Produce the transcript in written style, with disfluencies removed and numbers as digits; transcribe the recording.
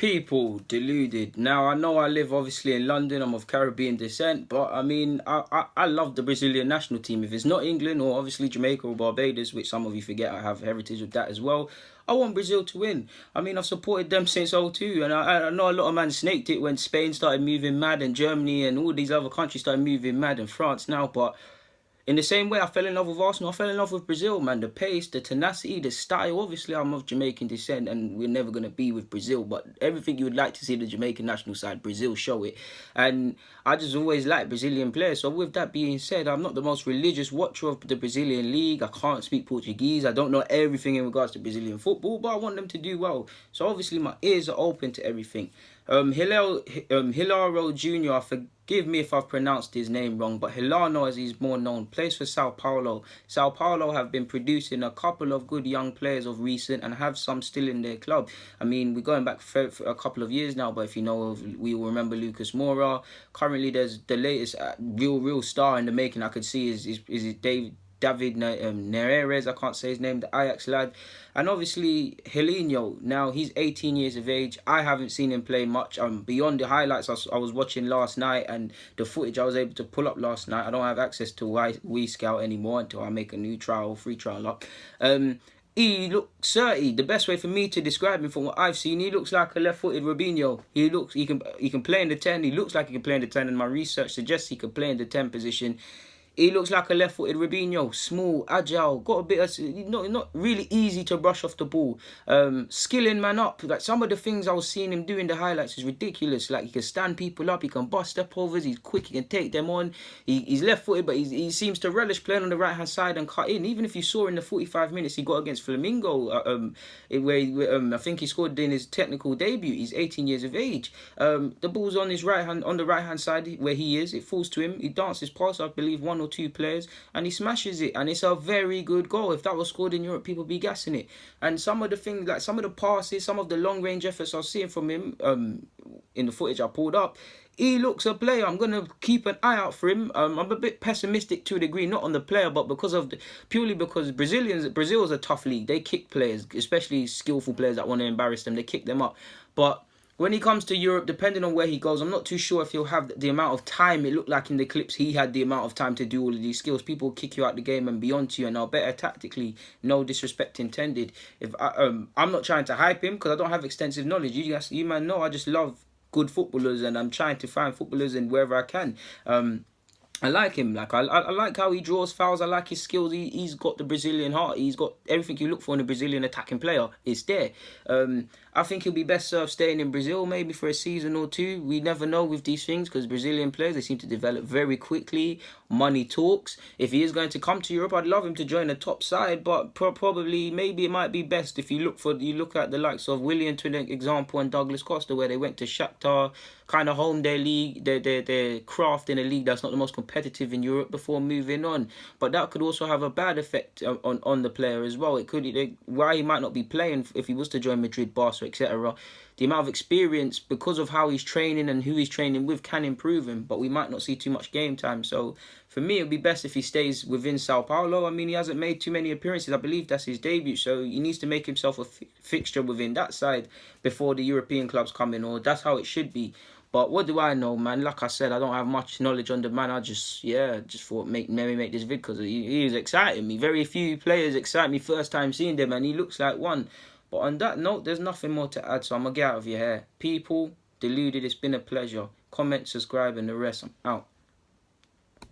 People deluded. Now, I know I live obviously in London. I'm of Caribbean descent, but I mean, I love the Brazilian national team. If it's not England or obviously Jamaica or Barbados, which some of you forget, I have heritage of that as well. I want Brazil to win. I mean, I've supported them since '02, and I know a lot of men snaked it when Spain started moving mad and Germany and all these other countries started moving mad and France now, but in the same way I fell in love with Arsenal, I fell in love with Brazil, man. The pace, the tenacity, the style. Obviously, I'm of Jamaican descent and we're never going to be with Brazil, but everything you would like to see the Jamaican national side, Brazil show it. And I just always like Brazilian players. So with that being said, I'm not the most religious watcher of the Brazilian league. I can't speak Portuguese. I don't know everything in regards to Brazilian football, but I want them to do well. So obviously my ears are open to everything. Hélio Júnio, forgive me if I've pronounced his name wrong, but Helio as he's more known, plays for Sao Paulo. Sao Paulo have been producing a couple of good young players of recent and have some still in their club. I mean, we're going back for a couple of years now, but if you know, we will remember Lucas Moura. Currently, there's the latest real star in the making I could see is David Neres, I can't say his name, the Ajax lad. And obviously, Helio, now he's 18 years of age. I haven't seen him play much. Beyond the highlights I was watching last night and the footage I was able to pull up last night, I don't have access to WeScout anymore until I make a new free trial up. He looks 30. The best way for me to describe him from what I've seen, he looks like a left-footed Robinho. He can play in the 10. He looks like he can play in the 10, and my research suggests he could play in the 10 position. He looks like a left-footed Robinho, small, agile, got a bit of, not really easy to brush off the ball. Skilling man up. Like some of the things I was seeing him do in the highlights is ridiculous. Like he can stand people up, he can bust step overs, he's quick, he can take them on. He's left-footed, but he seems to relish playing on the right-hand side and cut in. Even if you saw in the 45 minutes he got against Flamengo, I think he scored in his technical debut. He's 18 years of age. The ball's on his on the right-hand side where he is. It falls to him. He dances past, I believe, one or two players, and he smashes it, and it's a very good goal. If that was scored in Europe, people be gassing it. And some of the things, like some of the passes, some of the long range efforts I was seeing from him in the footage I pulled up, he looks a player. I'm gonna keep an eye out for him. I'm a bit pessimistic to a degree, not on the player, but purely because Brazil is a tough league. They kick players, especially skillful players that want to embarrass them. They kick them up, but when he comes to Europe, depending on where he goes, I'm not too sure if he'll have the amount of time. It looked like in the clips he had the amount of time to do all of these skills. People kick you out the game and beyond to you, and are better tactically. No disrespect intended. I'm not trying to hype him because I don't have extensive knowledge. You man know I just love good footballers, and I'm trying to find footballers in wherever I can. I like him. Like I like how he draws fouls. I like his skills. He's got the Brazilian heart. He's got everything you look for in a Brazilian attacking player. It's there. I think he'll be best served staying in Brazil maybe for a season or two. We never know with these things because Brazilian players, they seem to develop very quickly. Money talks. If he is going to come to Europe, I'd love him to join the top side, but probably maybe it might be best if you look at the likes of Willian to an example and Douglas Costa, where they went to Shakhtar, kind of home their league, their craft in a league that's not the most competitive in Europe before moving on. But that could also have a bad effect on the player as well. It could why he might not be playing if he was to join Madrid, Barca, etc. The amount of experience, because of how he's training and who he's training with, can improve him, but we might not see too much game time. So for me, it would be best if he stays within Sao Paulo. I mean, he hasn't made too many appearances. I believe that's his debut, so he needs to make himself a fixture within that side before the European clubs come in, or that's how it should be. But what do I know, man? Like I said, I don't have much knowledge on the man. I just thought maybe make this vid because he was exciting me. Very few players excite me first time seeing them, and he looks like one. But on that note, there's nothing more to add, so I'm going to get out of your hair. People, deluded, it's been a pleasure. Comment, subscribe, and the rest. I'm out.